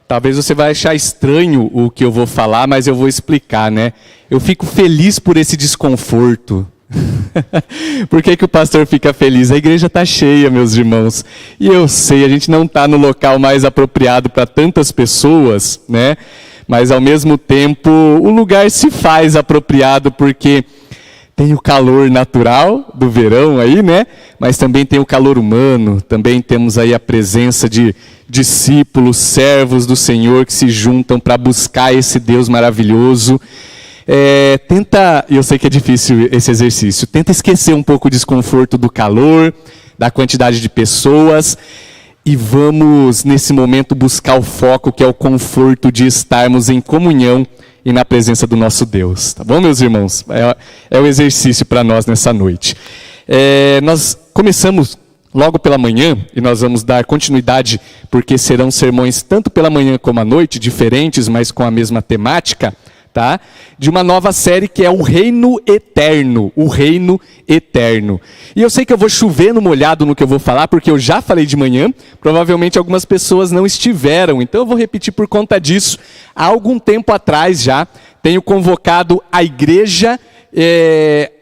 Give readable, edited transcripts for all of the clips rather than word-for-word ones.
Talvez você vai achar estranho o que eu vou falar, mas eu vou explicar, né? Eu fico feliz por esse desconforto. Por que o pastor fica feliz? A igreja está cheia, meus irmãos. E eu sei, a gente não está no local mais apropriado para tantas pessoas, né? Mas ao mesmo tempo, o lugar se faz apropriado porque tem o calor natural do verão aí, né? Mas também tem o calor humano, também temos aí a presença de discípulos, servos do Senhor que se juntam para buscar esse Deus maravilhoso. Eu sei que é difícil esse exercício, tenta esquecer um pouco o desconforto do calor, da quantidade de pessoas e vamos nesse momento buscar o foco que é o conforto de estarmos em comunhão e na presença do nosso Deus, tá bom, meus irmãos? É o exercício para nós nessa noite. Nós começamos logo pela manhã e nós vamos dar continuidade, porque serão sermões tanto pela manhã como à noite, diferentes, mas com a mesma temática, tá? De uma nova série que é o Reino Eterno, o Reino Eterno. E eu sei que eu vou chover no molhado no que eu vou falar, porque eu já falei de manhã, provavelmente algumas pessoas não estiveram, então eu vou repetir por conta disso. Há algum tempo atrás já, tenho convocado a igreja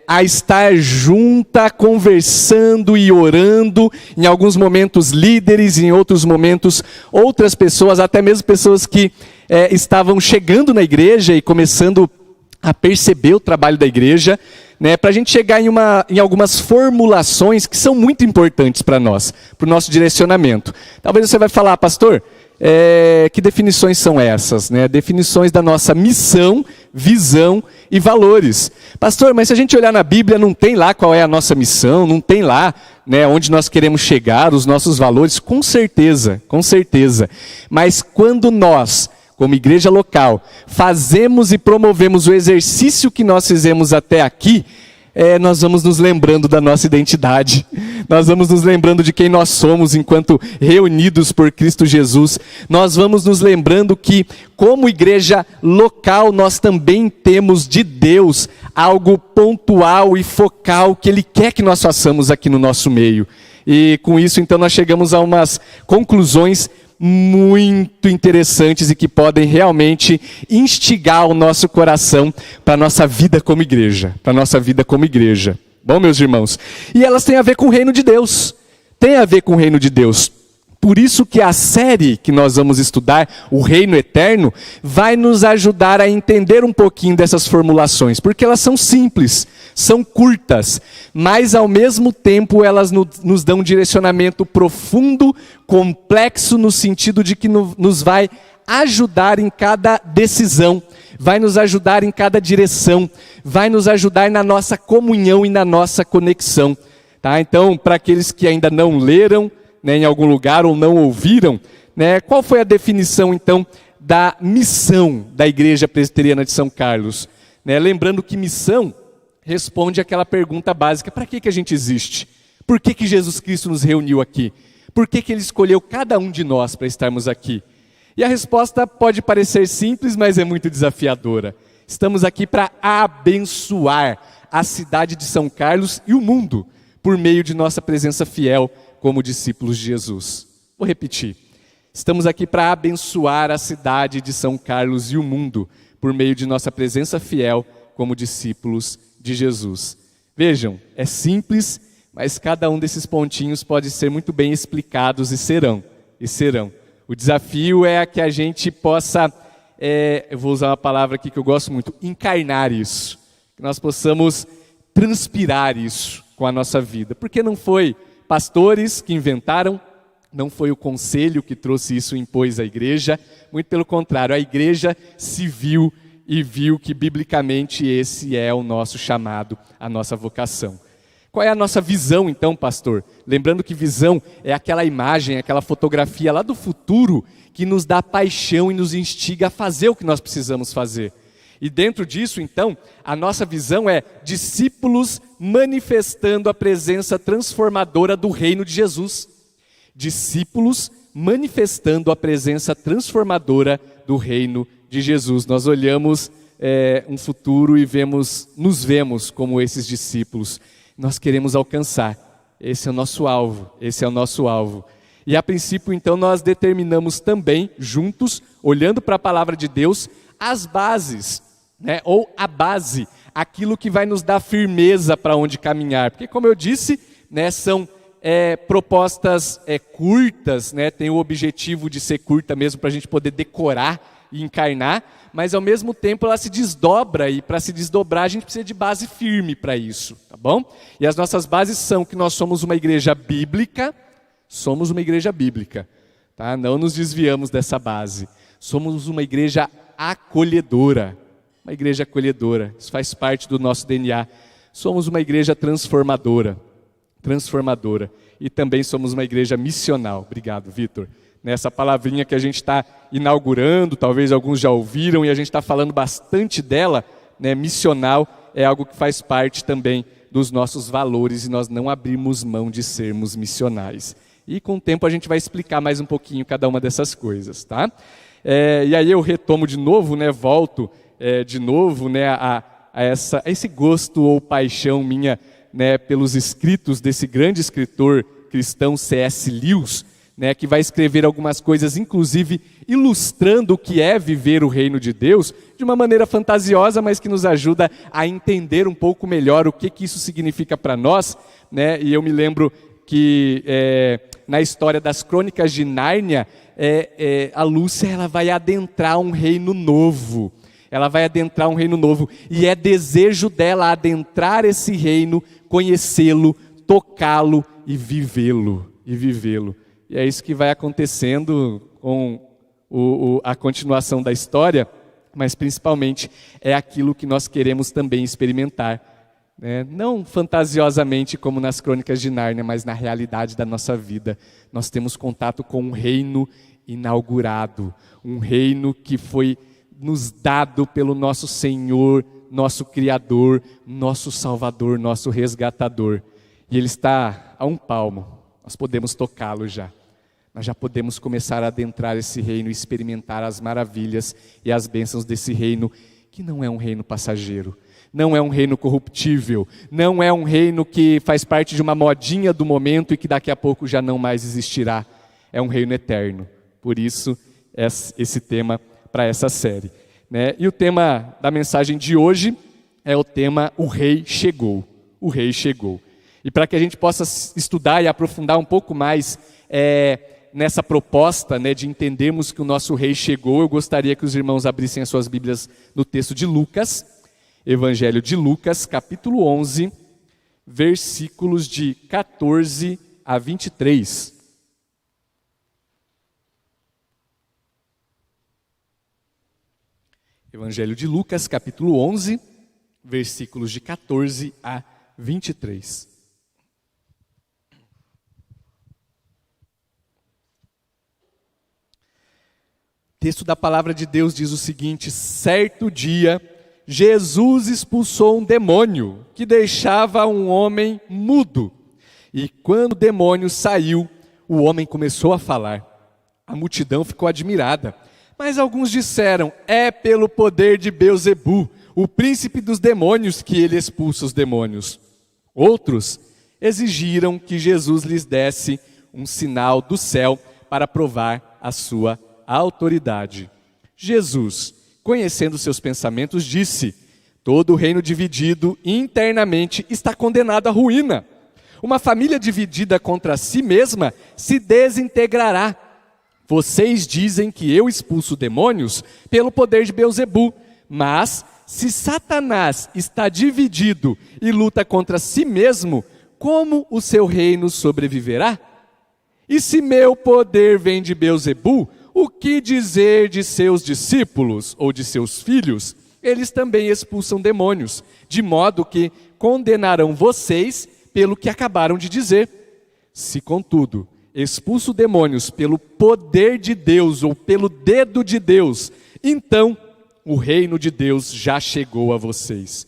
a estar junta, conversando e orando, em alguns momentos líderes, em outros momentos outras pessoas, até mesmo pessoas que estavam chegando na igreja e começando a perceber o trabalho da igreja, né, para a gente chegar em algumas formulações que são muito importantes para nós, para o nosso direcionamento. Talvez você vai falar, pastor, que definições são essas? Né? Definições da nossa missão, visão e valores. Pastor, mas se a gente olhar na Bíblia, não tem lá qual é a nossa missão, não tem lá, né, onde nós queremos chegar, os nossos valores? Com certeza, com certeza. Mas quando nós, como igreja local, fazemos e promovemos o exercício que nós fizemos até aqui, nós vamos nos lembrando da nossa identidade, nós vamos nos lembrando de quem nós somos enquanto reunidos por Cristo Jesus, nós vamos nos lembrando que, como igreja local, nós também temos de Deus algo pontual e focal que Ele quer que nós façamos aqui no nosso meio. E com isso, então, nós chegamos a umas conclusões muito interessantes e que podem realmente instigar o nosso coração para a nossa vida como igreja, para a nossa vida como igreja. Bom, meus irmãos, e elas têm a ver com o reino de Deus, tem a ver com o reino de Deus. Por isso que a série que nós vamos estudar, o Reino Eterno, vai nos ajudar a entender um pouquinho dessas formulações, porque elas são simples, são curtas, mas ao mesmo tempo elas nos dão um direcionamento profundo, complexo, no sentido de que nos vai ajudar em cada decisão, vai nos ajudar em cada direção, vai nos ajudar na nossa comunhão e na nossa conexão. Tá? Então, para aqueles que ainda não leram, né, em algum lugar ou não ouviram, né, qual foi a definição então da missão da Igreja Presbiteriana de São Carlos? Né, lembrando que missão responde àquela pergunta básica: para que a gente existe? Por que Jesus Cristo nos reuniu aqui? Por que Ele escolheu cada um de nós para estarmos aqui? E a resposta pode parecer simples, mas é muito desafiadora. Estamos aqui para abençoar a cidade de São Carlos e o mundo por meio de nossa presença fiel como discípulos de Jesus. Vou repetir. Estamos aqui para abençoar a cidade de São Carlos e o mundo por meio de nossa presença fiel como discípulos de Jesus. Vejam, é simples, mas cada um desses pontinhos pode ser muito bem explicados e serão. O desafio é que a gente possa, eu vou usar uma palavra aqui que eu gosto muito, encarnar isso. Que nós possamos transpirar isso com a nossa vida. Porque não foi pastores que inventaram, não foi o conselho que trouxe isso e impôs à igreja, muito pelo contrário, a igreja se viu e viu que biblicamente esse é o nosso chamado, a nossa vocação. Qual é a nossa visão então, pastor? Lembrando que visão é aquela imagem, aquela fotografia lá do futuro que nos dá paixão e nos instiga a fazer o que nós precisamos fazer. E dentro disso, então, a nossa visão é discípulos manifestando a presença transformadora do reino de Jesus. Discípulos manifestando a presença transformadora do reino de Jesus. Nós olhamos um futuro e nos vemos como esses discípulos. Nós queremos alcançar. Esse é o nosso alvo. E a princípio, então, nós determinamos também, juntos, olhando para a palavra de Deus, as bases, né? Ou a base, aquilo que vai nos dar firmeza para onde caminhar. Porque, como eu disse, né, são propostas curtas, né? Tem o objetivo de ser curta mesmo para a gente poder decorar e encarnar, mas ao mesmo tempo ela se desdobra, e para se desdobrar a gente precisa de base firme para isso, tá bom? E as nossas bases são que nós somos uma igreja bíblica. Somos uma igreja bíblica, tá? Não nos desviamos dessa base. Somos uma igreja acolhedora. Uma igreja acolhedora, isso faz parte do nosso DNA. Somos uma igreja transformadora. Transformadora. E também somos uma igreja missional. Obrigado, Vitor. Nessa palavrinha que a gente está inaugurando, talvez alguns já ouviram, e a gente está falando bastante dela, né? Missional é algo que faz parte também dos nossos valores, e nós não abrimos mão de sermos missionais. E com o tempo a gente vai explicar mais um pouquinho cada uma dessas coisas, tá? E aí eu retomo de novo, né? Volto de novo, né? A esse gosto ou paixão minha, né? Pelos escritos desse grande escritor cristão C.S. Lewis, né? Que vai escrever algumas coisas, inclusive ilustrando o que é viver o reino de Deus, de uma maneira fantasiosa, mas que nos ajuda a entender um pouco melhor o que isso significa para nós, né? E eu me lembro que na história das Crônicas de Nárnia, a Lúcia ela vai adentrar um reino novo. Ela vai adentrar um reino novo. E é desejo dela adentrar esse reino, conhecê-lo, tocá-lo e vivê-lo. E é isso que vai acontecendo com a continuação da história, mas principalmente é aquilo que nós queremos também experimentar. Não fantasiosamente como nas Crônicas de Nárnia, mas na realidade da nossa vida. Nós temos contato com um reino inaugurado, um reino que foi nos dado pelo nosso Senhor, nosso Criador, nosso Salvador, nosso Resgatador. E Ele está a um palmo, nós podemos tocá-lo já. Nós já podemos começar a adentrar esse reino e experimentar as maravilhas e as bênçãos desse reino, que não é um reino passageiro. Não é um reino corruptível, não é um reino que faz parte de uma modinha do momento e que daqui a pouco já não mais existirá. É um reino eterno. Por isso, esse tema para essa série, né? E o tema da mensagem de hoje é o tema O Rei Chegou. O Rei Chegou. E para que a gente possa estudar e aprofundar um pouco mais nessa proposta, né, de entendermos que o nosso Rei chegou, eu gostaria que os irmãos abrissem as suas Bíblias no texto de Lucas, Evangelho de Lucas, capítulo 11, versículos de 14 a 23. Evangelho de Lucas, capítulo 11, versículos de 14 a 23. O texto da palavra de Deus diz o seguinte: certo dia, Jesus expulsou um demônio que deixava um homem mudo. E quando o demônio saiu, o homem começou a falar. A multidão ficou admirada. Mas alguns disseram: é pelo poder de Beelzebu, o príncipe dos demônios, que ele expulsa os demônios. Outros exigiram que Jesus lhes desse um sinal do céu para provar a sua autoridade. Jesus, conhecendo seus pensamentos, disse: todo reino dividido internamente está condenado à ruína. Uma família dividida contra si mesma se desintegrará. Vocês dizem que eu expulso demônios pelo poder de Beelzebu, mas se Satanás está dividido e luta contra si mesmo, como o seu reino sobreviverá? E se meu poder vem de Beelzebu, o que dizer de seus discípulos ou de seus filhos? Eles também expulsam demônios, de modo que condenarão vocês pelo que acabaram de dizer. Se, contudo, expulso demônios pelo poder de Deus ou pelo dedo de Deus, então o reino de Deus já chegou a vocês.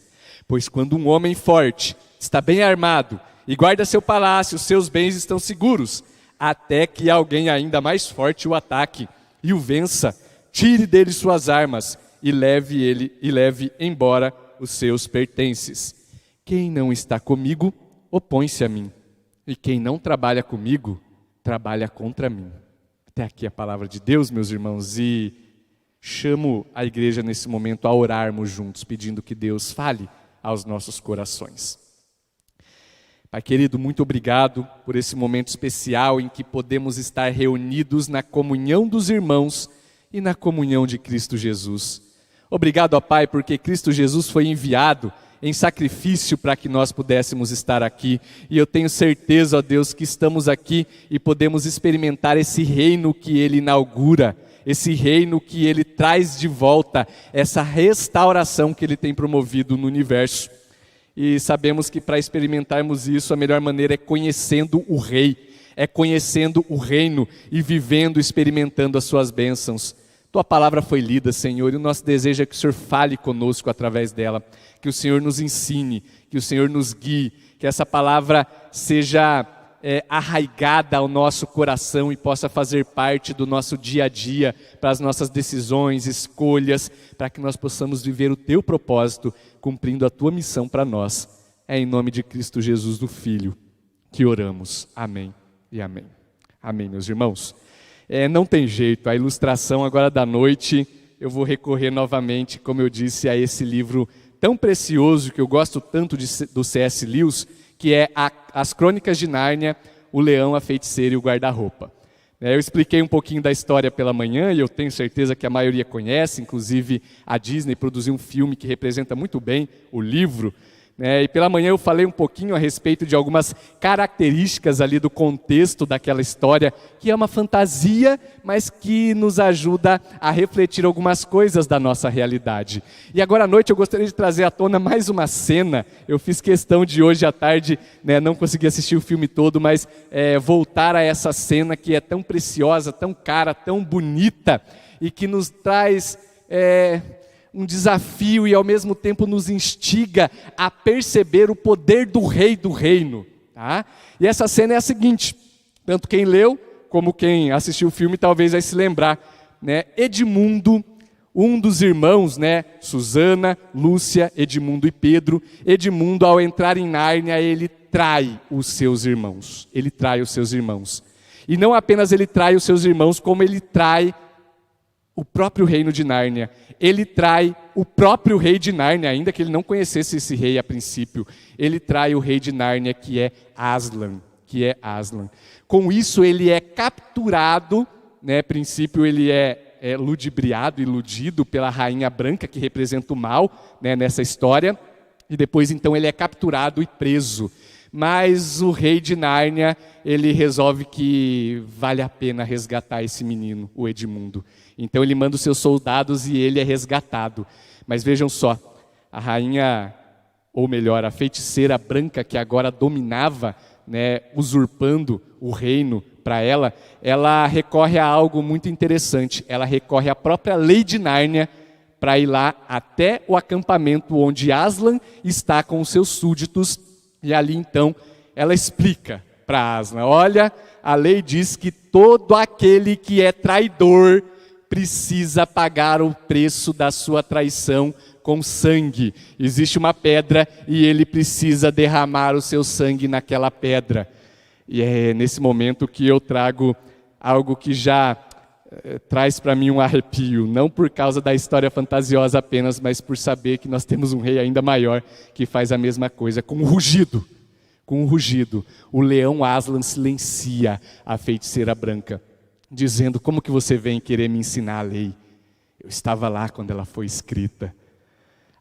Pois quando um homem forte está bem armado e guarda seu palácio, seus bens estão seguros, até que alguém ainda mais forte o ataque e o vença, tire dele suas armas e leve embora os seus pertences. Quem não está comigo, opõe-se a mim, e quem não trabalha comigo, trabalha contra mim. Até aqui a palavra de Deus, meus irmãos, e chamo a igreja nesse momento a orarmos juntos, pedindo que Deus fale aos nossos corações. Pai querido, muito obrigado por esse momento especial em que podemos estar reunidos na comunhão dos irmãos e na comunhão de Cristo Jesus. Obrigado, ó Pai, porque Cristo Jesus foi enviado em sacrifício para que nós pudéssemos estar aqui. E eu tenho certeza, ó Deus, que estamos aqui e podemos experimentar esse reino que Ele inaugura, esse reino que Ele traz de volta, essa restauração que Ele tem promovido no universo. E sabemos que para experimentarmos isso, a melhor maneira é conhecendo o Rei, é conhecendo o reino e vivendo, experimentando as suas bênçãos. Tua palavra foi lida, Senhor, e o nosso desejo é que o Senhor fale conosco através dela, que o Senhor nos ensine, que o Senhor nos guie, que essa palavra seja arraigada ao nosso coração e possa fazer parte do nosso dia a dia, para as nossas decisões, escolhas, para que nós possamos viver o Teu propósito, cumprindo a Tua missão para nós. É em nome de Cristo Jesus, do Filho, que oramos. Amém e amém. Amém, meus irmãos. Não tem jeito, a ilustração agora da noite, eu vou recorrer novamente, como eu disse, a esse livro tão precioso, que eu gosto tanto do C.S. Lewis, que é As Crônicas de Nárnia, o Leão, a Feiticeira e o Guarda-Roupa. Eu expliquei um pouquinho da história pela manhã, e eu tenho certeza que a maioria conhece, inclusive a Disney produziu um filme que representa muito bem o livro. E pela manhã eu falei um pouquinho a respeito de algumas características ali do contexto daquela história, que é uma fantasia, mas que nos ajuda a refletir algumas coisas da nossa realidade. E agora à noite eu gostaria de trazer à tona mais uma cena. Eu fiz questão de hoje à tarde, não consegui assistir o filme todo, mas voltar a essa cena que é tão preciosa, tão cara, tão bonita, e que nos traz um desafio e ao mesmo tempo nos instiga a perceber o poder do Rei do Reino. Tá? E essa cena é a seguinte, tanto quem leu como quem assistiu o filme talvez vai se lembrar. Edmundo, um dos irmãos, Susana, Lúcia, Edmundo e Pedro. Edmundo, ao entrar em Nárnia, ele trai os seus irmãos. Ele trai os seus irmãos. E não apenas ele trai os seus irmãos, como ele trai o próprio reino de Nárnia. Ele trai o próprio rei de Nárnia, ainda que ele não conhecesse esse rei a princípio. Ele trai o rei de Nárnia, que é Aslan. Com isso ele é capturado, a princípio ele é ludibriado, iludido pela rainha branca, que representa o mal, nessa história. E depois então ele é capturado e preso. Mas o rei de Nárnia, ele resolve que vale a pena resgatar esse menino, o Edmundo. Então ele manda os seus soldados e ele é resgatado. Mas vejam só, a rainha, ou melhor, a feiticeira branca que agora dominava, usurpando o reino para ela recorre a algo muito interessante. Ela recorre à própria lei de Nárnia para ir lá até o acampamento onde Aslan está com os seus súditos. E ali então ela explica para Aslan: olha, a lei diz que todo aquele que é traidor precisa pagar o preço da sua traição com sangue. Existe uma pedra e ele precisa derramar o seu sangue naquela pedra. E é nesse momento que eu trago algo que já traz para mim um arrepio, não por causa da história fantasiosa apenas, mas por saber que nós temos um rei ainda maior que faz a mesma coisa, com um rugido. O leão Aslan silencia a feiticeira branca, dizendo: como que você vem querer me ensinar a lei? Eu estava lá quando ela foi escrita.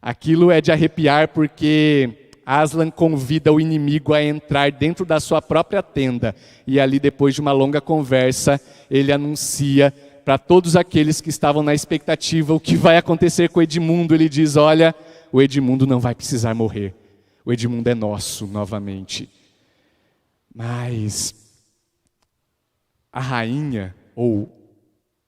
Aquilo é de arrepiar, porque Aslan convida o inimigo a entrar dentro da sua própria tenda. E ali, depois de uma longa conversa, ele anuncia para todos aqueles que estavam na expectativa o que vai acontecer com o Edmundo. Ele diz: olha, o Edmundo não vai precisar morrer. O Edmundo é nosso novamente. Mas a rainha, ou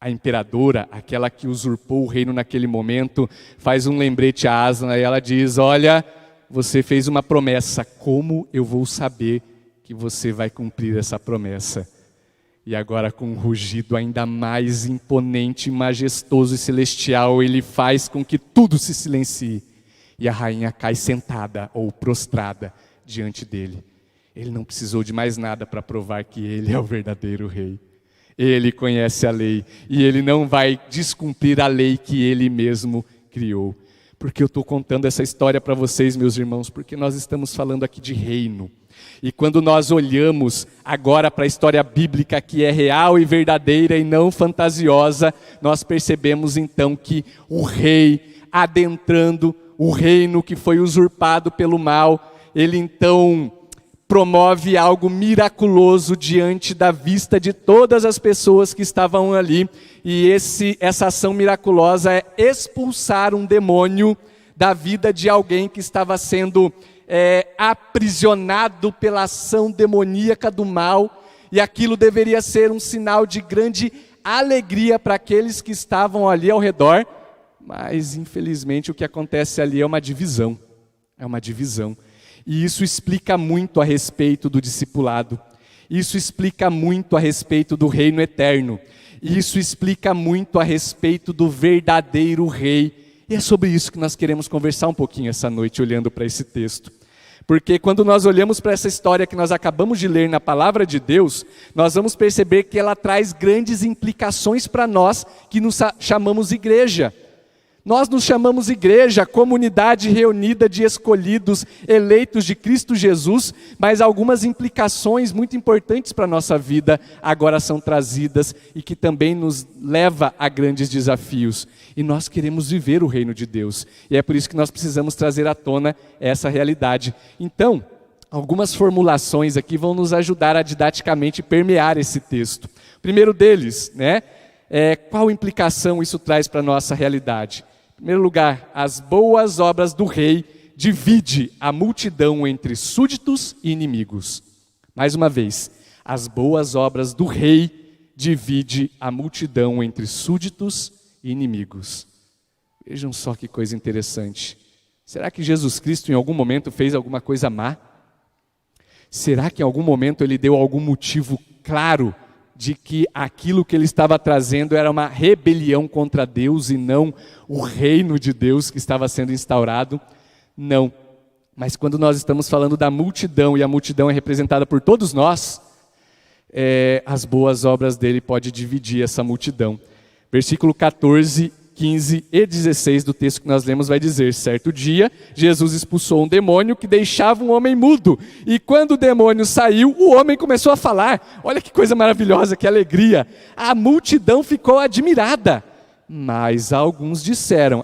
a imperadora, aquela que usurpou o reino naquele momento, faz um lembrete a Aslan e ela diz: olha, você fez uma promessa, como eu vou saber que você vai cumprir essa promessa? E agora, com um rugido ainda mais imponente, majestoso e celestial, ele faz com que tudo se silencie. E a rainha cai sentada ou prostrada diante dele. Ele não precisou de mais nada para provar que ele é o verdadeiro rei. Ele conhece a lei e ele não vai descumprir a lei que ele mesmo criou. Porque eu estou contando essa história para vocês, meus irmãos, porque nós estamos falando aqui de reino. E quando nós olhamos agora para a história bíblica, que é real e verdadeira e não fantasiosa, nós percebemos então que o rei adentrando o reino que foi usurpado pelo mal, ele então promove algo miraculoso diante da vista de todas as pessoas que estavam ali. E essa ação miraculosa é expulsar um demônio da vida de alguém que estava sendo aprisionado pela ação demoníaca do mal. E aquilo deveria ser um sinal de grande alegria para aqueles que estavam ali ao redor. Mas, infelizmente, o que acontece ali é uma divisão. É uma divisão. E isso explica muito a respeito do discipulado. Isso explica muito a respeito do reino eterno. Isso explica muito a respeito do verdadeiro rei. E é sobre isso que nós queremos conversar um pouquinho essa noite, olhando para esse texto. Porque quando nós olhamos para essa história que nós acabamos de ler na palavra de Deus, nós vamos perceber que ela traz grandes implicações para nós que nos chamamos igreja. Nós nos chamamos igreja, comunidade reunida de escolhidos, eleitos de Cristo Jesus, mas algumas implicações muito importantes para a nossa vida agora são trazidas e que também nos leva a grandes desafios. E nós queremos viver o reino de Deus, e é por isso que nós precisamos trazer à tona essa realidade. Então, algumas formulações aqui vão nos ajudar a didaticamente permear esse texto. O primeiro deles, qual implicação isso traz para a nossa realidade? Em primeiro lugar, as boas obras do rei divide a multidão entre súditos e inimigos. Mais uma vez, as boas obras do rei divide a multidão entre súditos e inimigos. Vejam só que coisa interessante. Será que Jesus Cristo em algum momento fez alguma coisa má? Será que em algum momento ele deu algum motivo claro de que aquilo que ele estava trazendo era uma rebelião contra Deus e não o reino de Deus que estava sendo instaurado? Não. Mas quando nós estamos falando da multidão, e a multidão é representada por todos nós, as boas obras dele podem dividir essa multidão. Versículo 14, 15 e 16 do texto que nós lemos vai dizer: certo dia, Jesus expulsou um demônio que deixava um homem mudo. E quando o demônio saiu, o homem começou a falar. Olha que coisa maravilhosa, que alegria. A multidão ficou admirada. Mas alguns disseram: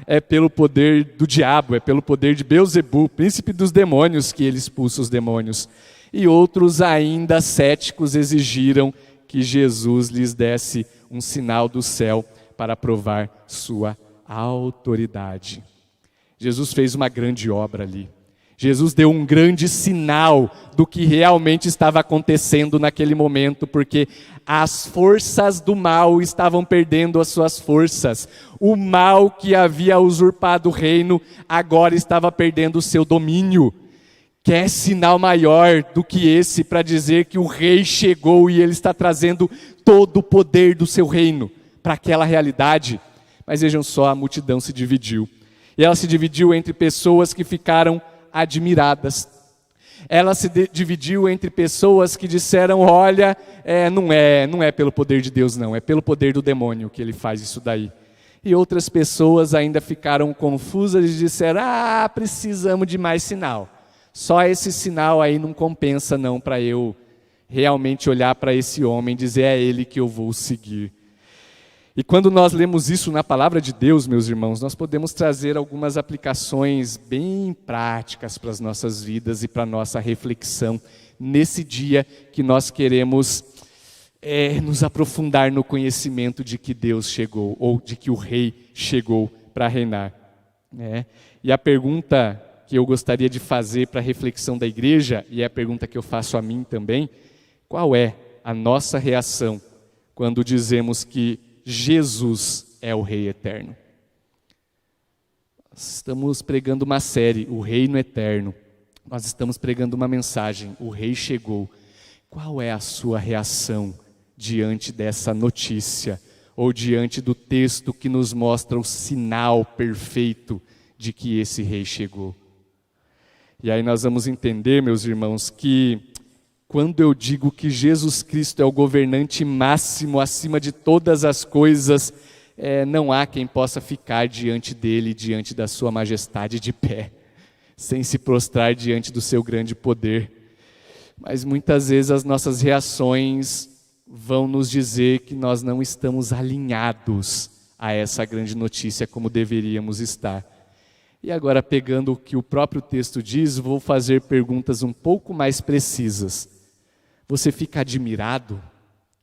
é pelo poder do diabo, é pelo poder de Beelzebu, príncipe dos demônios, que ele expulsa os demônios. E outros ainda céticos exigiram que Jesus lhes desse um sinal do céu para provar sua autoridade. Jesus fez uma grande obra ali. Jesus deu um grande sinal do que realmente estava acontecendo naquele momento, porque as forças do mal estavam perdendo as suas forças. O mal que havia usurpado o reino agora estava perdendo o seu domínio. Quer sinal maior do que esse para dizer que o rei chegou e ele está trazendo todo o poder do seu reino para aquela realidade? Mas vejam só, a multidão se dividiu. E ela se dividiu entre pessoas que ficaram admiradas. Ela se dividiu entre pessoas que disseram: olha, não é pelo poder de Deus não, é pelo poder do demônio que ele faz isso daí. E outras pessoas ainda ficaram confusas e disseram: precisamos de mais sinal. Só esse sinal aí não compensa não para eu realmente olhar para esse homem e dizer: é ele que eu vou seguir. E quando nós lemos isso na palavra de Deus, meus irmãos, nós podemos trazer algumas aplicações bem práticas para as nossas vidas e para a nossa reflexão nesse dia que nós queremos nos aprofundar no conhecimento de que Deus chegou, ou de que o rei chegou para reinar. E a pergunta que eu gostaria de fazer para a reflexão da igreja, e é a pergunta que eu faço a mim também: qual é a nossa reação quando dizemos que Jesus é o Rei Eterno? Nós estamos pregando uma série, o Reino Eterno. Nós estamos pregando uma mensagem, o Rei chegou. Qual é a sua reação diante dessa notícia? Ou diante do texto que nos mostra o sinal perfeito de que esse Rei chegou? E aí nós vamos entender, meus irmãos, que quando eu digo que Jesus Cristo é o governante máximo acima de todas as coisas, não há quem possa ficar diante dele, diante da sua majestade de pé, sem se prostrar diante do seu grande poder. Mas muitas vezes as nossas reações vão nos dizer que nós não estamos alinhados a essa grande notícia como deveríamos estar. E agora, pegando o que o próprio texto diz, vou fazer perguntas um pouco mais precisas. Você fica admirado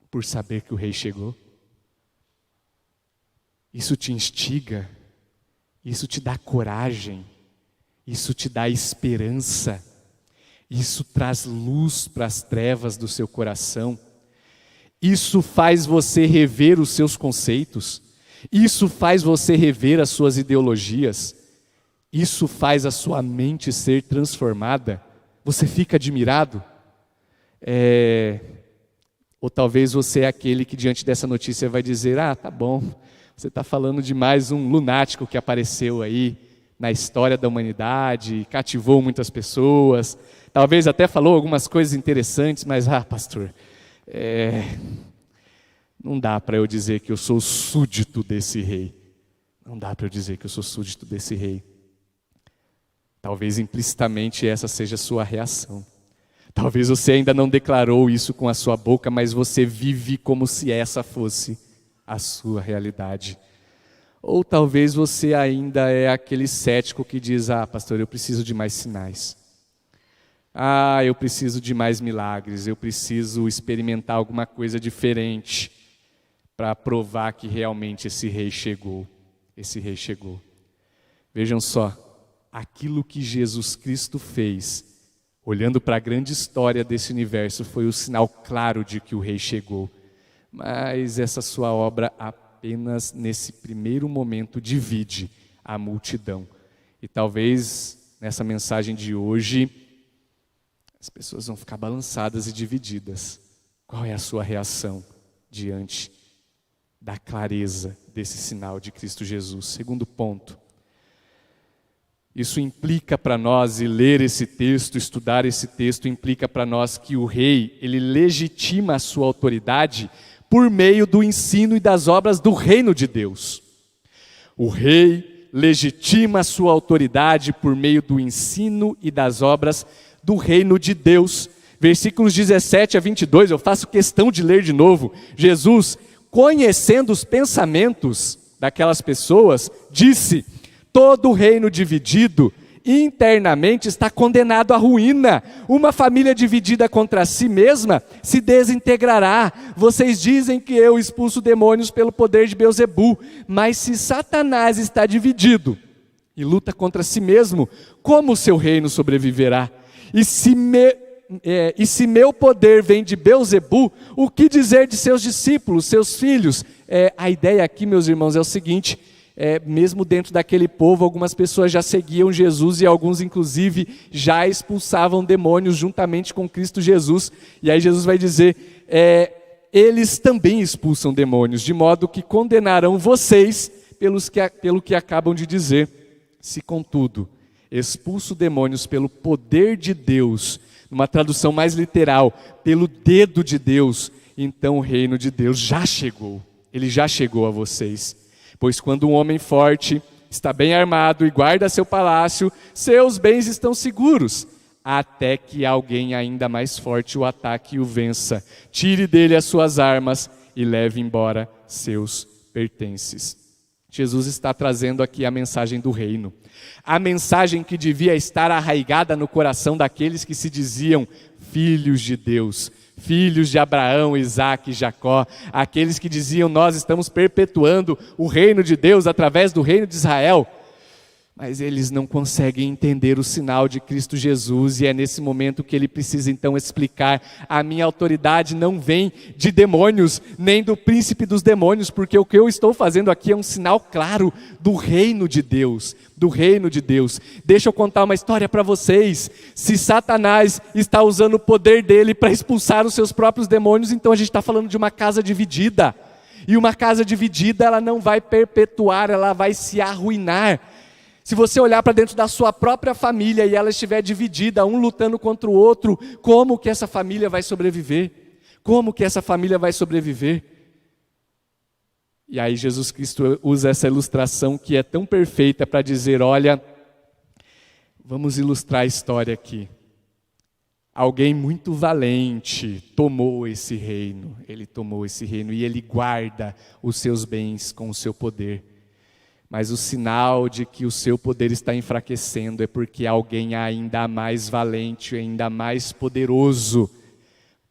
por saber que o rei chegou? Isso te instiga? Isso te dá coragem? Isso te dá esperança? Isso traz luz para as trevas do seu coração? Isso faz você rever os seus conceitos? Isso faz você rever as suas ideologias? Isso faz a sua mente ser transformada? Você fica admirado? Ou talvez você é aquele que diante dessa notícia vai dizer: tá bom, você está falando de mais um lunático que apareceu aí na história da humanidade, cativou muitas pessoas, talvez até falou algumas coisas interessantes, mas pastor, não dá para eu dizer que eu sou súdito desse rei. Não dá para eu dizer que eu sou súdito desse rei. Talvez implicitamente essa seja a sua reação. Talvez você ainda não declarou isso com a sua boca, mas você vive como se essa fosse a sua realidade. Ou talvez você ainda é aquele cético que diz: pastor, eu preciso de mais sinais. Eu preciso de mais milagres, eu preciso experimentar alguma coisa diferente para provar que realmente esse rei chegou. Esse rei chegou. Vejam só, aquilo que Jesus Cristo fez, olhando para a grande história desse universo, foi o sinal claro de que o rei chegou. Mas essa sua obra apenas nesse primeiro momento divide a multidão. E talvez nessa mensagem de hoje, as pessoas vão ficar balançadas e divididas. Qual é a sua reação diante da clareza desse sinal de Cristo Jesus? Segundo ponto. Isso implica para nós, e ler esse texto, estudar esse texto, implica para nós que o rei, ele legitima a sua autoridade por meio do ensino e das obras do reino de Deus. O rei legitima a sua autoridade por meio do ensino e das obras do reino de Deus. Versículos 17 a 22, eu faço questão de ler de novo. Jesus, conhecendo os pensamentos daquelas pessoas, disse: todo reino dividido internamente está condenado à ruína. Uma família dividida contra si mesma se desintegrará. Vocês dizem que eu expulso demônios pelo poder de Beelzebu, mas se Satanás está dividido e luta contra si mesmo, como o seu reino sobreviverá? E se meu poder vem de Beelzebu, o que dizer de seus discípulos, seus filhos? A ideia aqui, meus irmãos, é o seguinte: mesmo dentro daquele povo, algumas pessoas já seguiam Jesus e alguns, inclusive, já expulsavam demônios juntamente com Cristo Jesus. E aí Jesus vai dizer: eles também expulsam demônios, de modo que condenarão vocês pelo que acabam de dizer. Se, contudo, expulso demônios pelo poder de Deus, numa tradução mais literal, pelo dedo de Deus, então o reino de Deus já chegou. Ele já chegou a vocês. Pois quando um homem forte está bem armado e guarda seu palácio, seus bens estão seguros, até que alguém ainda mais forte o ataque e o vença. Tire dele as suas armas e leve embora seus pertences. Jesus está trazendo aqui a mensagem do reino. A mensagem que devia estar arraigada no coração daqueles que se diziam filhos de Deus, filhos de Abraão, Isaque e Jacó, aqueles que diziam: nós estamos perpetuando o reino de Deus através do reino de Israel. Mas eles não conseguem entender o sinal de Cristo Jesus, e é nesse momento que ele precisa então explicar: a minha autoridade não vem de demônios, nem do príncipe dos demônios, porque o que eu estou fazendo aqui é um sinal claro do reino de Deus, do reino de Deus. Deixa eu contar uma história para vocês. Se Satanás está usando o poder dele para expulsar os seus próprios demônios, então a gente está falando de uma casa dividida, e uma casa dividida ela não vai perpetuar, ela vai se arruinar. Se você olhar para dentro da sua própria família e ela estiver dividida, um lutando contra o outro, como que essa família vai sobreviver? Como que essa família vai sobreviver? E aí Jesus Cristo usa essa ilustração que é tão perfeita para dizer, olha, vamos ilustrar a história aqui. Alguém muito valente tomou esse reino, ele tomou esse reino e ele guarda os seus bens com o seu poder. Mas o sinal de que o seu poder está enfraquecendo é porque alguém ainda mais valente, ainda mais poderoso,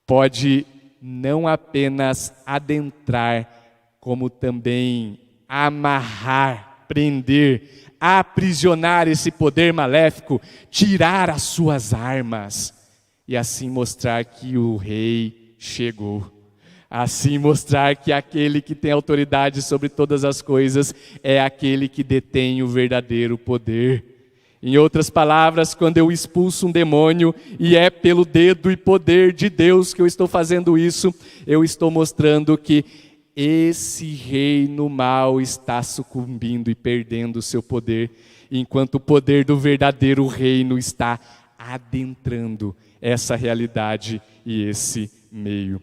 pode não apenas adentrar, como também amarrar, prender, aprisionar esse poder maléfico, tirar as suas armas. E assim mostrar que o rei chegou. Assim mostrar que aquele que tem autoridade sobre todas as coisas é aquele que detém o verdadeiro poder. Em outras palavras, quando eu expulso um demônio e é pelo dedo e poder de Deus que eu estou fazendo isso, eu estou mostrando que esse reino mal está sucumbindo e perdendo o seu poder, enquanto o poder do verdadeiro reino está adentrando essa realidade e esse meio.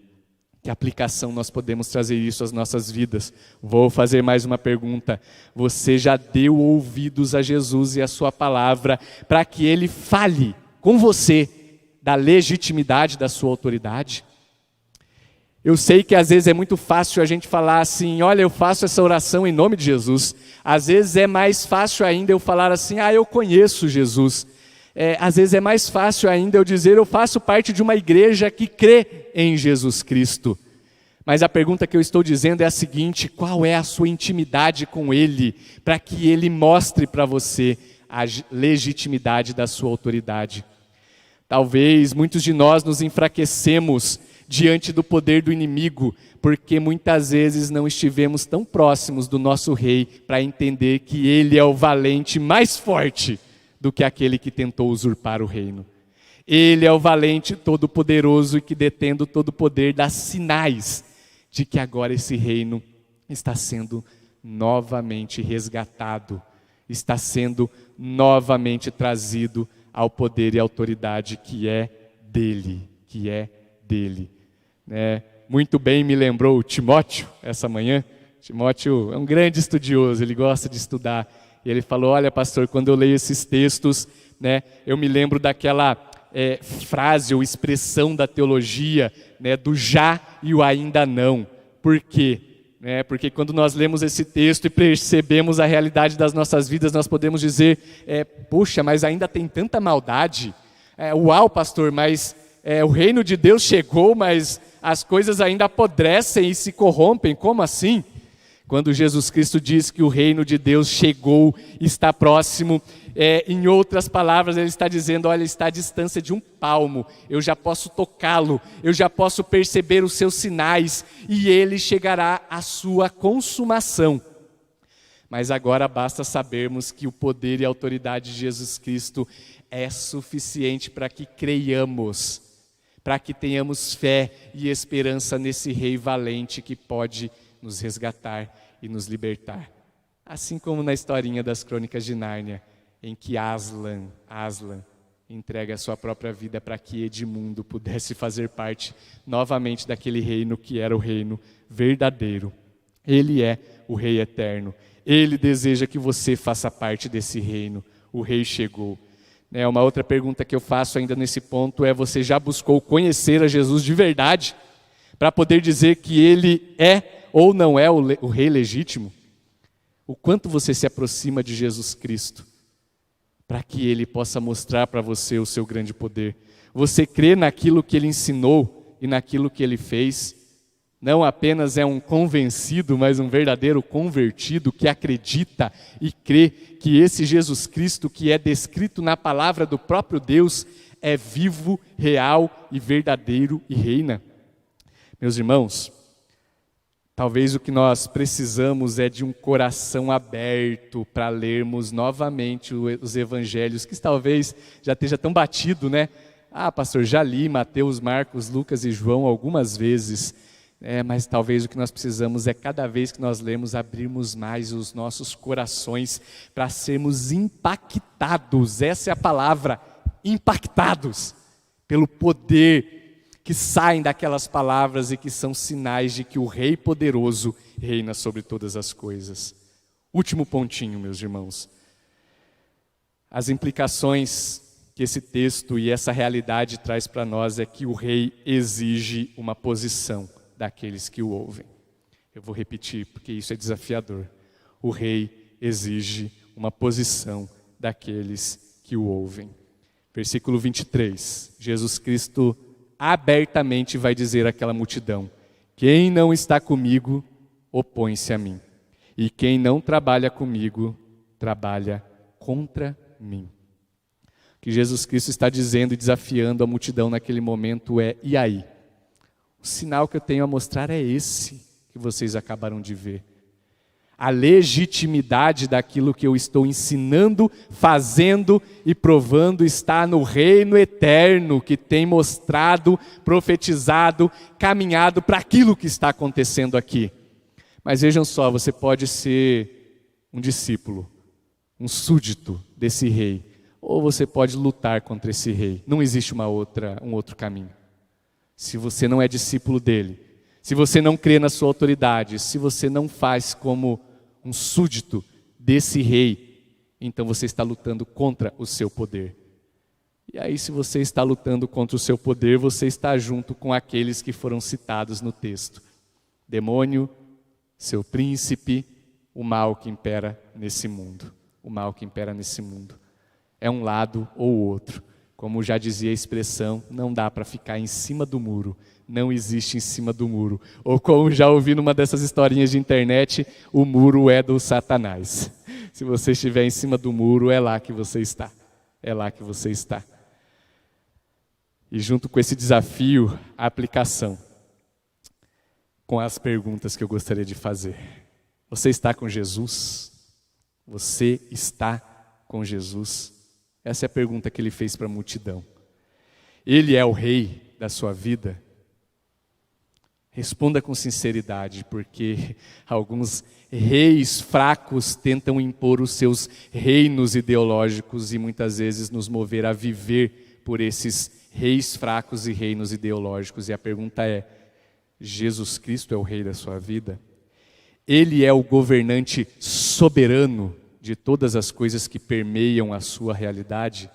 Que aplicação nós podemos trazer isso às nossas vidas? Vou fazer mais uma pergunta. Você já deu ouvidos a Jesus e a sua palavra para que Ele fale com você da legitimidade da sua autoridade? Eu sei que às vezes é muito fácil a gente falar assim, olha, eu faço essa oração em nome de Jesus. Às vezes é mais fácil ainda eu falar assim, eu conheço Jesus. Às vezes é mais fácil ainda eu dizer, eu faço parte de uma igreja que crê em Jesus Cristo. Mas a pergunta que eu estou dizendo é a seguinte, qual é a sua intimidade com Ele, para que Ele mostre para você a legitimidade da sua autoridade? Talvez muitos de nós nos enfraquecemos diante do poder do inimigo, porque muitas vezes não estivemos tão próximos do nosso rei para entender que Ele é o valente mais forte do que aquele que tentou usurpar o reino. Ele é o valente todo-poderoso e que detendo todo o poder dá sinais de que agora esse reino está sendo novamente resgatado, está sendo novamente trazido ao poder e autoridade que é dele, Muito bem me lembrou Timóteo essa manhã. Timóteo é um grande estudioso, ele gosta de estudar. E ele falou, olha pastor, quando eu leio esses textos, eu me lembro daquela frase ou expressão da teologia, do já e o ainda não. Por quê? Porque quando nós lemos esse texto e percebemos a realidade das nossas vidas, nós podemos dizer, poxa, mas ainda tem tanta maldade. Uau, pastor, mas o reino de Deus chegou, mas as coisas ainda apodrecem e se corrompem, como assim? Quando Jesus Cristo diz que o reino de Deus chegou, está próximo, em outras palavras, Ele está dizendo, olha, está à distância de um palmo, eu já posso tocá-lo, eu já posso perceber os seus sinais, e Ele chegará à sua consumação. Mas agora basta sabermos que o poder e a autoridade de Jesus Cristo é suficiente para que creiamos, para que tenhamos fé e esperança nesse Rei valente que pode nos resgatar e nos libertar. Assim como na historinha das Crônicas de Nárnia, em que Aslan entrega a sua própria vida para que Edmundo pudesse fazer parte novamente daquele reino que era o reino verdadeiro. Ele é o Rei eterno. Ele deseja que você faça parte desse reino. O Rei chegou. Uma outra pergunta que eu faço ainda nesse ponto é, você já buscou conhecer a Jesus de verdade? Para poder dizer que Ele é ou não é o Rei legítimo? O quanto você se aproxima de Jesus Cristo, para que Ele possa mostrar para você o seu grande poder. Você crê naquilo que Ele ensinou e naquilo que Ele fez? Não apenas é um convencido, mas um verdadeiro convertido que acredita e crê que esse Jesus Cristo que é descrito na palavra do próprio Deus é vivo, real e verdadeiro e reina. Meus irmãos, talvez o que nós precisamos é de um coração aberto para lermos novamente os evangelhos, que talvez já esteja tão batido, pastor, já li Mateus, Marcos, Lucas e João algumas vezes. Mas talvez o que nós precisamos é, cada vez que nós lemos, abrirmos mais os nossos corações para sermos impactados, essa é a palavra, impactados pelo poder que saem daquelas palavras e que são sinais de que o Rei poderoso reina sobre todas as coisas. Último pontinho, meus irmãos. As implicações que esse texto e essa realidade traz para nós é que o Rei exige uma posição daqueles que o ouvem. Eu vou repetir porque isso é desafiador. O Rei exige uma posição daqueles que o ouvem. Versículo 23, Jesus Cristo abertamente vai dizer àquela multidão: quem não está comigo, opõe-se a mim. E quem não trabalha comigo, trabalha contra mim. O que Jesus Cristo está dizendo e desafiando a multidão naquele momento é: e aí? O sinal que eu tenho a mostrar é esse que vocês acabaram de ver. A legitimidade daquilo que eu estou ensinando, fazendo e provando está no reino eterno que tem mostrado, profetizado, caminhado para aquilo que está acontecendo aqui. Mas vejam só, você pode ser um discípulo, um súdito desse rei, ou você pode lutar contra esse rei. Não existe um outro caminho. Se você não é discípulo dele, se você não crê na sua autoridade, se você não faz como um súdito desse rei, então você está lutando contra o seu poder. E aí, se você está lutando contra o seu poder, você está junto com aqueles que foram citados no texto. Demônio, seu príncipe, o mal que impera nesse mundo. O mal que impera nesse mundo. É um lado ou outro. Como já dizia a expressão, não dá para ficar em cima do muro, não existe em cima do muro. Ou como já ouvi numa dessas historinhas de internet, o muro é do Satanás. Se você estiver em cima do muro, é lá que você está. É lá que você está. E junto com esse desafio, a aplicação. Com as perguntas que eu gostaria de fazer. Você está com Jesus? Você está com Jesus? Essa é a pergunta que ele fez para a multidão. Ele é o rei da sua vida? Responda com sinceridade, porque alguns reis fracos tentam impor os seus reinos ideológicos e muitas vezes nos mover a viver por esses reis fracos e reinos ideológicos. E a pergunta é: Jesus Cristo é o rei da sua vida? Ele é o governante soberano de todas as coisas que permeiam a sua realidade?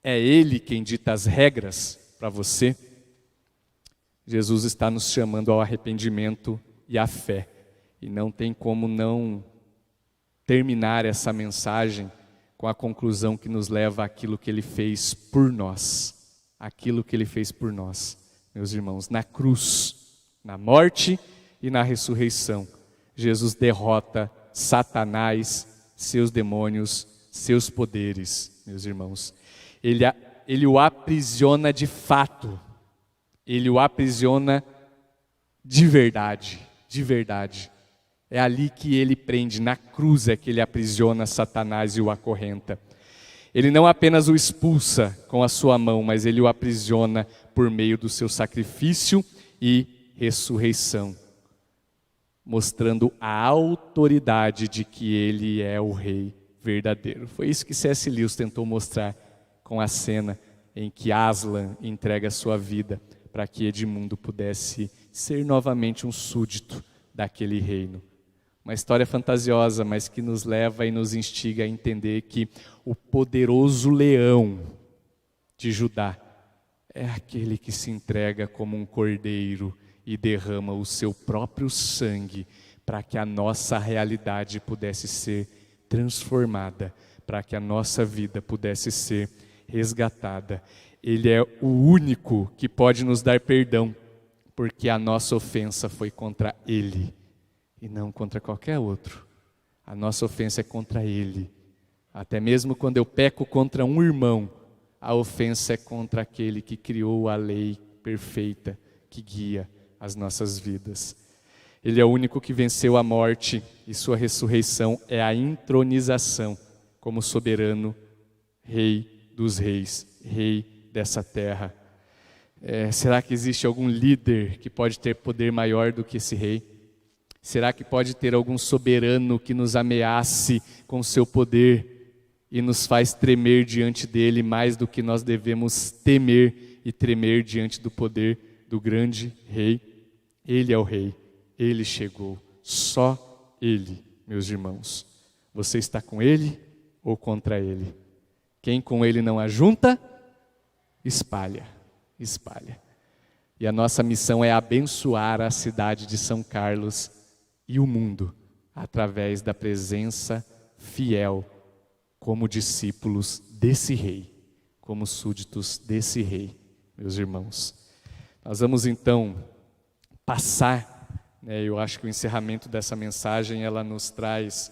É Ele quem dita as regras para você? Jesus está nos chamando ao arrependimento e à fé. E não tem como não terminar essa mensagem com a conclusão que nos leva àquilo que Ele fez por nós. Aquilo que Ele fez por nós, meus irmãos, na cruz, na morte e na ressurreição. Jesus derrota Satanás, seus demônios, seus poderes, meus irmãos. Ele o aprisiona de fato. Ele o aprisiona de verdade, de verdade. É ali que ele prende, na cruz é que ele aprisiona Satanás e o acorrenta. Ele não apenas o expulsa com a sua mão, mas ele o aprisiona por meio do seu sacrifício e ressurreição, mostrando a autoridade de que ele é o rei verdadeiro. Foi isso que C.S. Lewis tentou mostrar com a cena em que Aslan entrega a sua vida para que Edmundo pudesse ser novamente um súdito daquele reino. Uma história fantasiosa, mas que nos leva e nos instiga a entender que o poderoso leão de Judá é aquele que se entrega como um cordeiro e derrama o seu próprio sangue para que a nossa realidade pudesse ser transformada, para que a nossa vida pudesse ser resgatada. Ele é o único que pode nos dar perdão, porque a nossa ofensa foi contra Ele e não contra qualquer outro. A nossa ofensa é contra Ele. Até mesmo quando eu peco contra um irmão, a ofensa é contra aquele que criou a lei perfeita que guia as nossas vidas. Ele é o único que venceu a morte e sua ressurreição é a entronização como soberano Rei dos reis, Rei dessa terra. Será que existe algum líder que pode ter poder maior do que esse rei? Será que pode ter algum soberano que nos ameace com seu poder e nos faz tremer diante dele mais do que nós devemos temer e tremer diante do poder do grande rei? Ele é o rei, ele chegou, só ele, meus irmãos. Você está com ele ou contra ele? Quem com ele não ajunta, espalha. E a nossa missão é abençoar a cidade de São Carlos e o mundo através da presença fiel como discípulos desse rei, como súditos desse rei, meus irmãos. Nós vamos então passar, eu acho que o encerramento dessa mensagem ela nos traz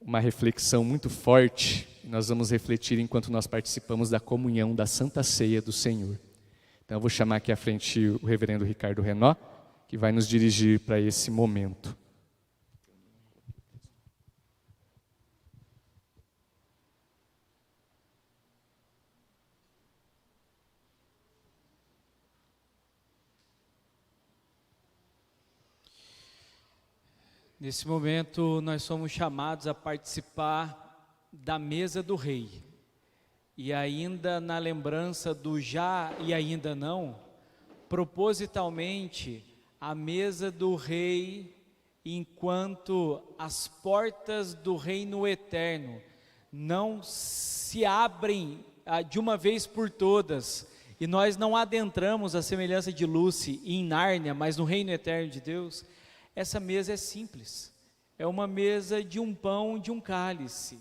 uma reflexão muito forte. Nós vamos refletir enquanto nós participamos da comunhão da Santa Ceia do Senhor. Então eu vou chamar aqui à frente o reverendo Ricardo Renó, que vai nos dirigir para esse momento. Nesse momento nós somos chamados a participar da mesa do rei. E ainda na lembrança do já e ainda não, propositalmente a mesa do rei, enquanto as portas do reino eterno não se abrem de uma vez por todas, e nós não adentramos a semelhança de Lucy em Nárnia, mas no reino eterno de Deus, essa mesa é simples, é uma mesa de um pão, de um cálice,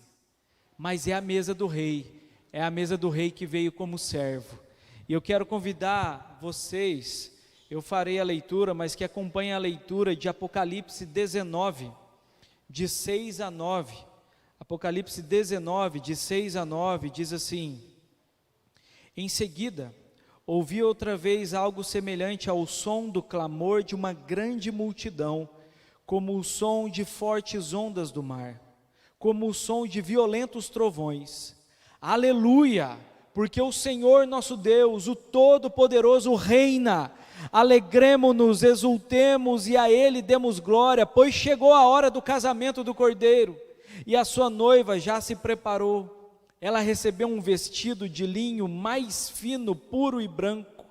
mas é a mesa do rei, é a mesa do rei que veio como servo. E eu quero convidar vocês, eu farei a leitura, mas que acompanhem a leitura de Apocalipse 19, de 6 a 9. Apocalipse 19, de 6 a 9, diz assim: Em seguida, ouvi outra vez algo semelhante ao som do clamor de uma grande multidão, como o som de fortes ondas do mar, como o som de violentos trovões. Aleluia! Porque o Senhor nosso Deus, o Todo-Poderoso, reina. Alegremo-nos, exultemos e a Ele demos glória, pois chegou a hora do casamento do Cordeiro, e a sua noiva já se preparou. Ela recebeu um vestido de linho mais fino, puro e branco,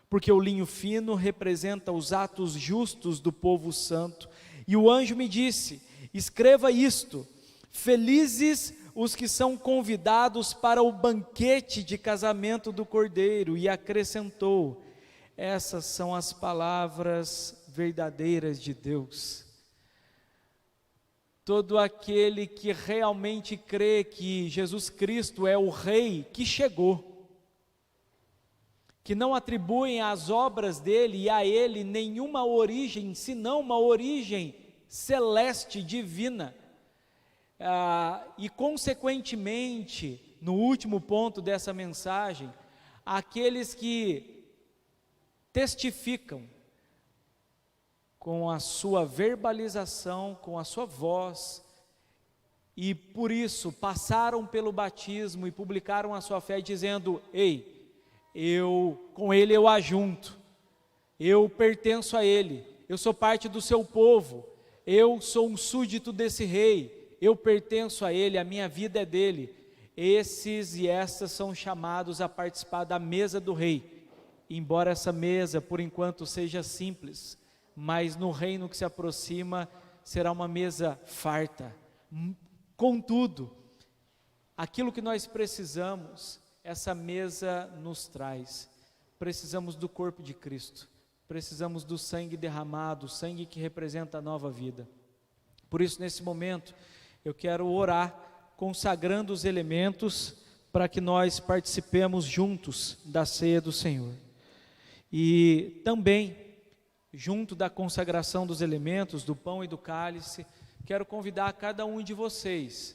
porque o linho fino representa os atos justos do povo santo. E o anjo me disse: escreva isto: felizes os que são convidados para o banquete de casamento do Cordeiro. E acrescentou: essas são as palavras verdadeiras de Deus. Todo aquele que realmente crê que Jesus Cristo é o Rei que chegou, que não atribuem às obras dele e a ele nenhuma origem, senão uma origem celeste, divina, e consequentemente, no último ponto dessa mensagem, aqueles que testificam com a sua verbalização, com a sua voz, e por isso passaram pelo batismo e publicaram a sua fé dizendo: ei, com ele eu ajunto, eu pertenço a ele, eu sou parte do seu povo, eu sou um súdito desse rei, eu pertenço a ele, a minha vida é dele. Esses e essas são chamados a participar da mesa do rei, embora essa mesa por enquanto seja simples, mas no reino que se aproxima será uma mesa farta. Contudo, aquilo que nós precisamos, essa mesa nos traz. Precisamos do corpo de Cristo, precisamos do sangue derramado, o sangue que representa a nova vida. Por isso, nesse momento, eu quero orar, consagrando os elementos para que nós participemos juntos da ceia do Senhor. E também, junto da consagração dos elementos, do pão e do cálice, quero convidar cada um de vocês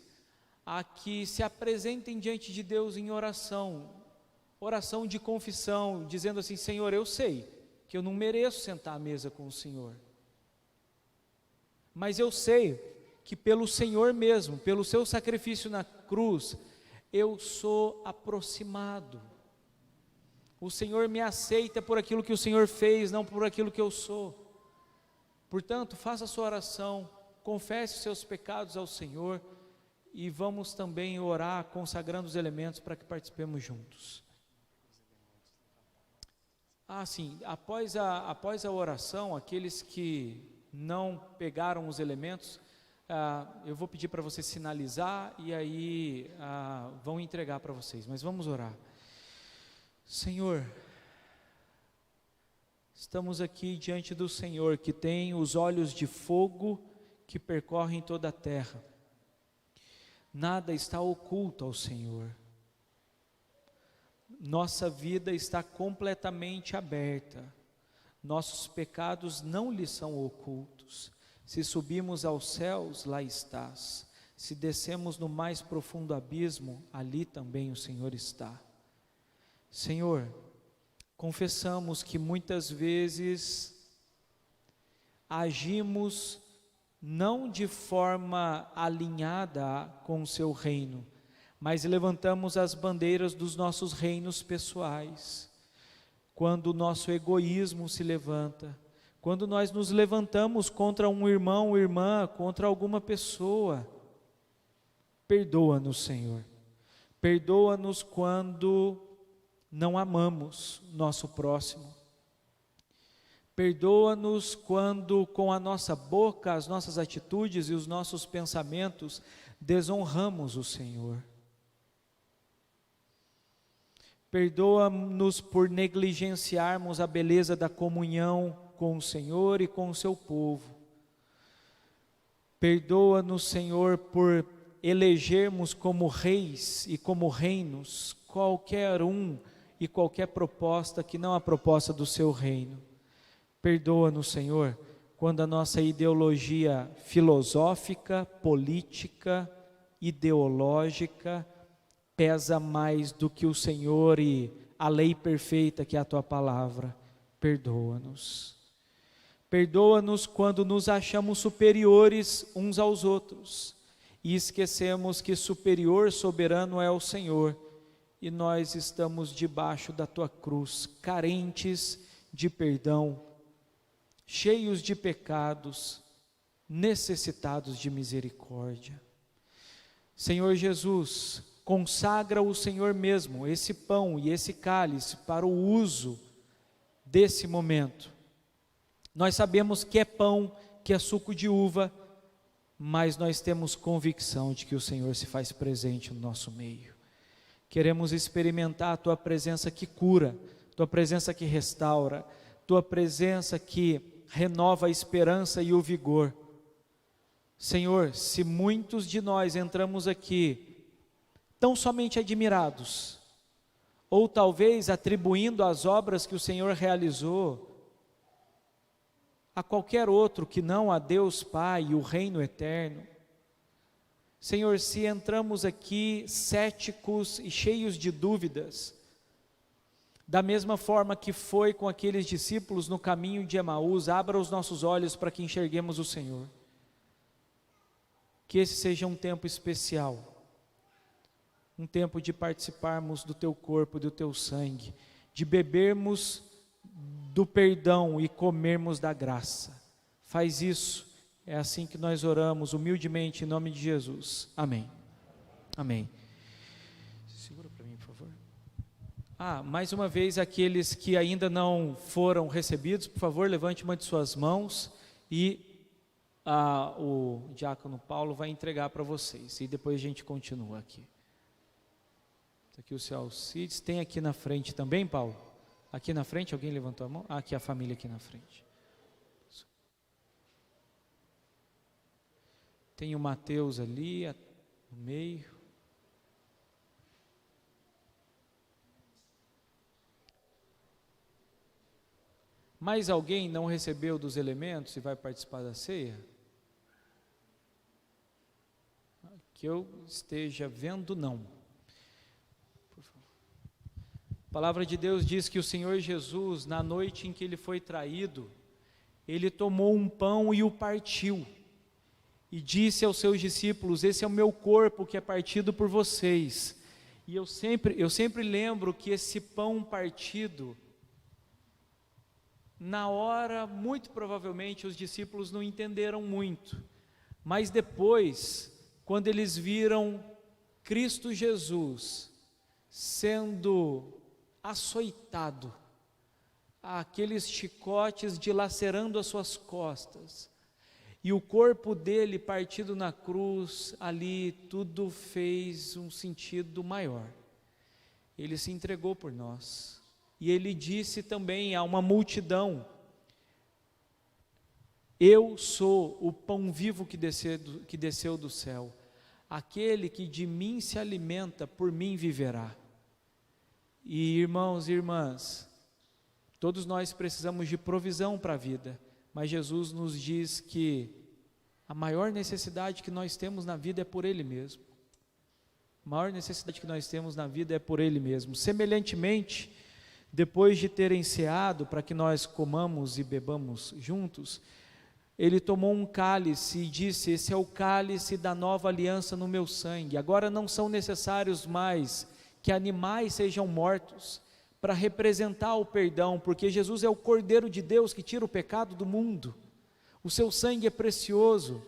a que se apresentem diante de Deus em oração de confissão, dizendo assim: Senhor, eu sei que eu não mereço sentar à mesa com o Senhor, mas eu sei que pelo Senhor mesmo, pelo seu sacrifício na cruz, eu sou aproximado. O Senhor me aceita por aquilo que o Senhor fez, não por aquilo que eu sou. Portanto, faça a sua oração, confesse os seus pecados ao Senhor e vamos também orar consagrando os elementos para que participemos juntos. Sim, após a oração, aqueles que não pegaram os elementos, eu vou pedir para você sinalizar e aí vão entregar para vocês, mas vamos orar. Senhor, estamos aqui diante do Senhor que tem os olhos de fogo que percorrem toda a terra. Nada está oculto ao Senhor. Nossa vida está completamente aberta. Nossos pecados não lhe são ocultos. Se subimos aos céus, lá estás. Se descemos no mais profundo abismo, ali também o Senhor está. Senhor, confessamos que muitas vezes agimos não de forma alinhada com o seu reino, mas levantamos as bandeiras dos nossos reinos pessoais. Quando o nosso egoísmo se levanta, quando nós nos levantamos contra um irmão ou irmã, contra alguma pessoa, perdoa-nos, Senhor. Perdoa-nos quando não amamos nosso próximo. Perdoa-nos quando com a nossa boca, as nossas atitudes e os nossos pensamentos desonramos o Senhor. Perdoa-nos por negligenciarmos a beleza da comunhão com o Senhor e com o seu povo. Perdoa-nos, Senhor, por elegermos como reis e como reinos qualquer um e qualquer proposta que não a proposta do seu reino. Perdoa-nos, Senhor, quando a nossa ideologia filosófica, política, ideológica pesa mais do que o Senhor e a lei perfeita que é a Tua palavra. Perdoa-nos. Perdoa-nos quando nos achamos superiores uns aos outros e esquecemos que superior, soberano é o Senhor e nós estamos debaixo da Tua cruz, carentes de perdão, cheios de pecados, necessitados de misericórdia. Senhor Jesus, consagra o Senhor mesmo, esse pão e esse cálice para o uso desse momento. Nós sabemos que é pão, que é suco de uva, mas nós temos convicção de que o Senhor se faz presente no nosso meio. Queremos experimentar a Tua presença que cura, Tua presença que restaura, Tua presença que renova a esperança e o vigor. Senhor, se muitos de nós entramos aqui tão somente admirados, ou talvez atribuindo as obras que o Senhor realizou a qualquer outro que não a Deus Pai e o reino eterno. Senhor, se entramos aqui céticos e cheios de dúvidas, da mesma forma que foi com aqueles discípulos no caminho de Emaús, abra os nossos olhos para que enxerguemos o Senhor. Que esse seja um tempo especial, um tempo de participarmos do Teu corpo, do Teu sangue, de bebermos do perdão e comermos da graça. Faz isso, é assim que nós oramos humildemente em nome de Jesus. Amém. Amém. Segura para mim, por favor. Mais uma vez, aqueles que ainda não foram recebidos, por favor, levante uma de suas mãos e o diácono Paulo vai entregar para vocês e depois a gente continua aqui. Está aqui o seu Alcides, tem aqui na frente também, Paulo? Aqui na frente, alguém levantou a mão? Aqui a família aqui na frente. Tem o Mateus ali, no meio. Mais alguém não recebeu dos elementos e vai participar da ceia? Que eu esteja vendo, não. Por favor. A palavra de Deus diz que o Senhor Jesus, na noite em que Ele foi traído, Ele tomou um pão e o partiu, e disse aos seus discípulos: esse é o meu corpo que é partido por vocês, E eu sempre lembro que esse pão partido, na hora, muito provavelmente, os discípulos não entenderam muito, mas depois, quando eles viram Cristo Jesus sendo açoitado, aqueles chicotes dilacerando as suas costas, e o corpo dele partido na cruz, ali tudo fez um sentido maior. Ele se entregou por nós, e ele disse também a uma multidão: eu sou o pão vivo que desceu do céu, aquele que de mim se alimenta, por mim viverá. E irmãos e irmãs, todos nós precisamos de provisão para a vida, mas Jesus nos diz que a maior necessidade que nós temos na vida é por Ele mesmo. A maior necessidade que nós temos na vida é por Ele mesmo. Semelhantemente, depois de terem ceado para que nós comamos e bebamos juntos, Ele tomou um cálice e disse: esse é o cálice da nova aliança no meu sangue. Agora não são necessários mais que animais sejam mortos para representar o perdão, porque Jesus é o Cordeiro de Deus que tira o pecado do mundo. O seu sangue é precioso.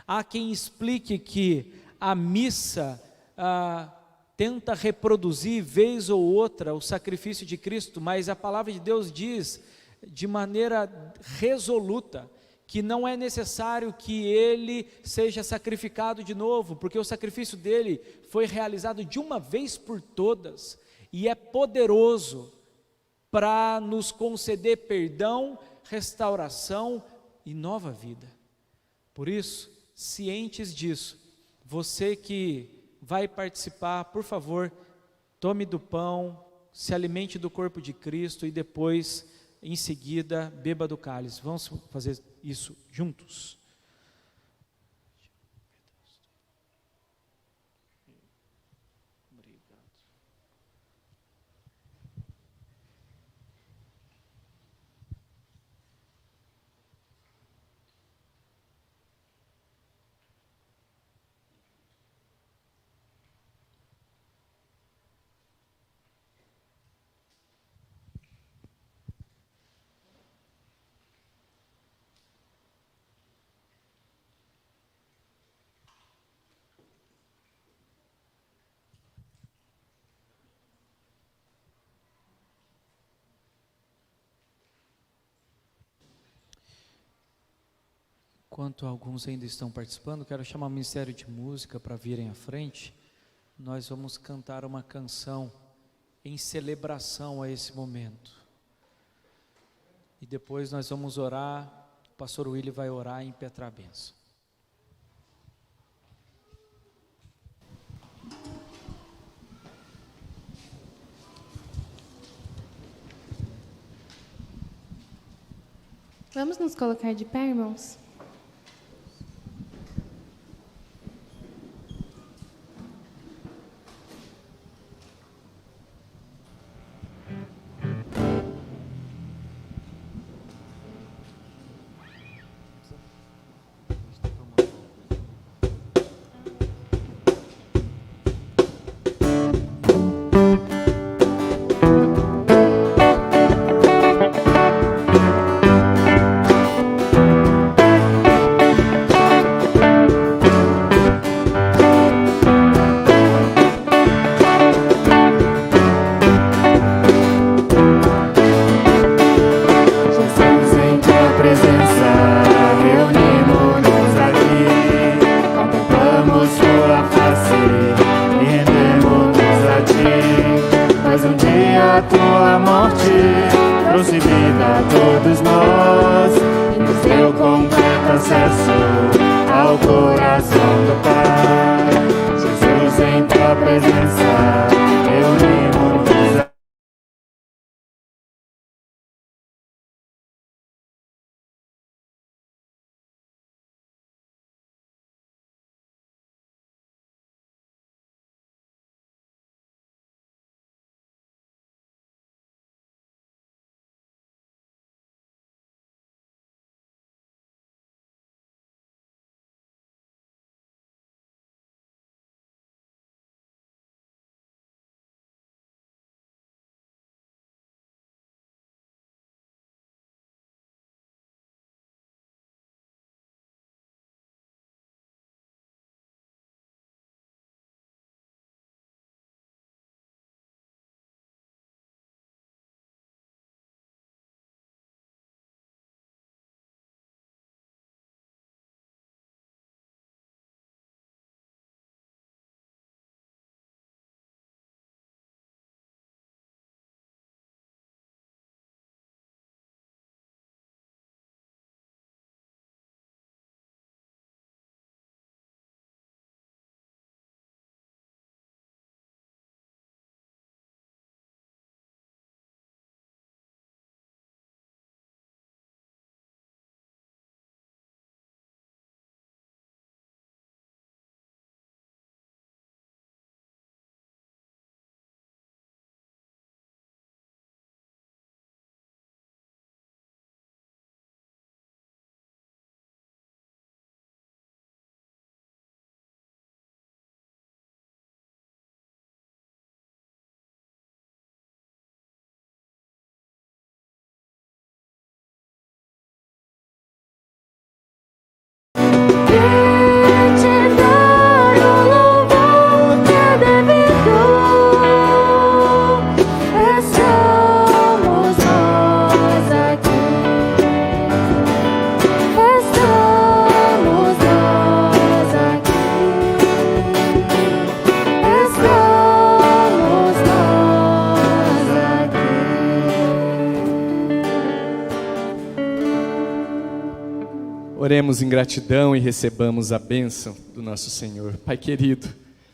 Há quem explique que a missa tenta reproduzir vez ou outra o sacrifício de Cristo, mas a palavra de Deus diz de maneira resoluta que não é necessário que ele seja sacrificado de novo, porque o sacrifício dele foi realizado de uma vez por todas, e é poderoso para nos conceder perdão, restauração e nova vida. Por isso, cientes disso, você que vai participar, por favor, tome do pão, se alimente do corpo de Cristo e depois, em seguida, beba do cálice. Vamos fazer isso juntos? Enquanto alguns ainda estão participando, quero chamar o Ministério de Música para virem à frente. Nós vamos cantar uma canção em celebração a esse momento. E depois nós vamos orar, o pastor Willy vai orar e impetrar a bênção. Vamos nos colocar de pé, irmãos? Oremos em gratidão e recebamos a bênção do nosso Senhor. Pai querido,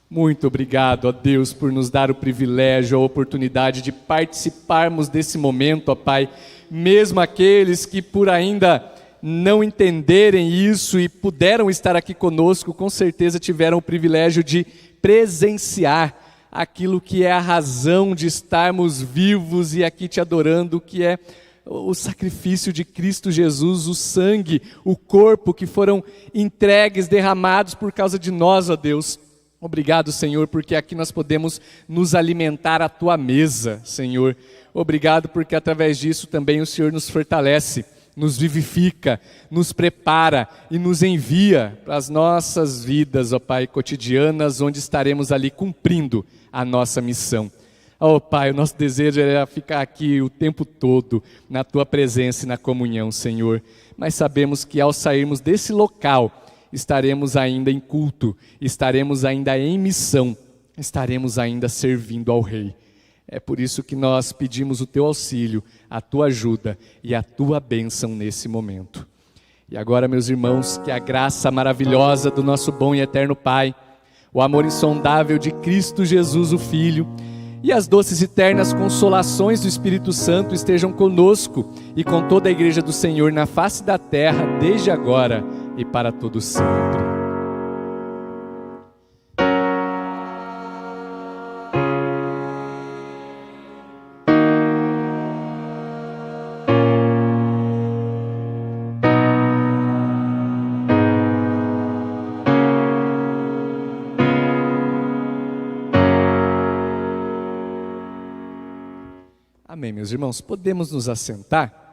muito obrigado, ó Deus, por nos dar o privilégio, a oportunidade de participarmos desse momento, ó Pai. Mesmo aqueles que por ainda não entenderem isso e puderam estar aqui conosco, com certeza tiveram o privilégio de presenciar aquilo que é a razão de estarmos vivos e aqui te adorando, que é o sacrifício de Cristo Jesus, o sangue, o corpo que foram entregues, derramados por causa de nós, ó Deus. Obrigado, Senhor, porque aqui nós podemos nos alimentar à Tua mesa, Senhor. Obrigado porque através disso também o Senhor nos fortalece, nos vivifica, nos prepara e nos envia para as nossas vidas, ó Pai, cotidianas, onde estaremos ali cumprindo a nossa missão. Ó Pai, o nosso desejo é ficar aqui o tempo todo, na Tua presença e na comunhão, Senhor. Mas sabemos que ao sairmos desse local, estaremos ainda em culto, estaremos ainda em missão, estaremos ainda servindo ao Rei. É por isso que nós pedimos o Teu auxílio, a Tua ajuda e a Tua bênção nesse momento. E agora, meus irmãos, que a graça maravilhosa do nosso bom e eterno Pai, o amor insondável de Cristo Jesus, o Filho, e as doces e eternas consolações do Espírito Santo estejam conosco e com toda a Igreja do Senhor na face da terra, desde agora e para todo sempre. Amém, meus irmãos. Podemos nos assentar?